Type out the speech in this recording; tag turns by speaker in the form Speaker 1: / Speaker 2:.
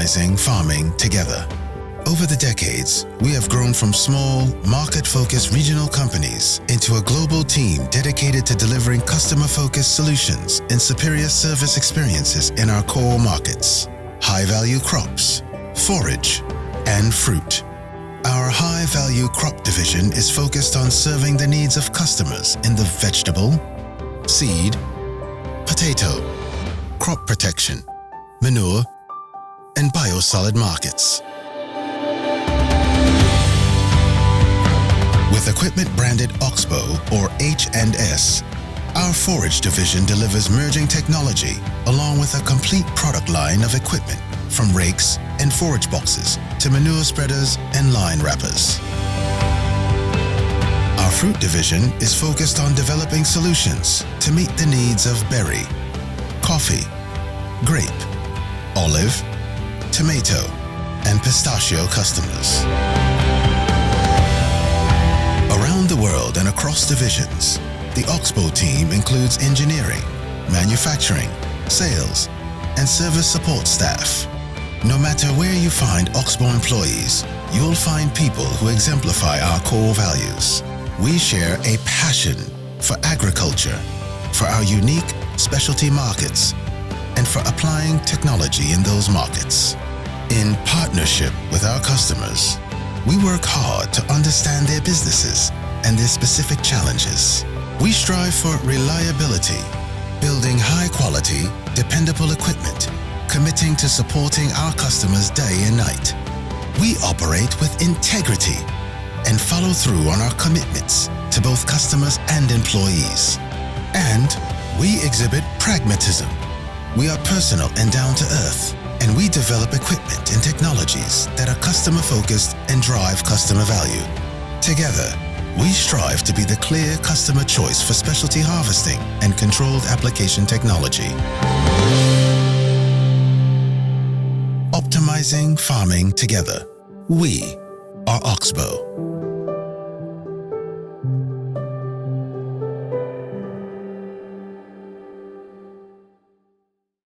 Speaker 1: Optimizing farming together. Over the decades, we have grown from small, market-focused regional companies into a global team dedicated to delivering customer-focused solutions and superior service experiences in our core markets: high-value crops, forage, and fruit. Our high-value crop division is focused on serving the needs of customers in the vegetable, seed, potato, crop protection, manure, and biosolid markets. With equipment branded Oxbo or H&S, our forage division delivers merging technology along with a complete product line of equipment from rakes and forage boxes to manure spreaders and line wrappers. Our fruit division is focused on developing solutions to meet the needs of berry, coffee, grape, olive, tomato, and pistachio customers. Around the world and across divisions, the Oxbo team includes engineering, manufacturing, sales, and service support staff. No matter where you find Oxbo employees, you'll find people who exemplify our core values. We share a passion for agriculture, for our unique specialty markets, and for applying technology in those markets. In partnership with our customers, we work hard to understand their businesses and their specific challenges. We strive for reliability, building high-quality, dependable equipment, committing to supporting our customers day and night. We operate with integrity and follow through on our commitments to both customers and employees. And we exhibit pragmatism. We are personal and down to earth, and we develop equipment and technologies that are customer-focused and drive customer value. Together, we strive to be the clear customer choice for specialty harvesting and controlled application technology. Optimizing farming together. We are Oxbo.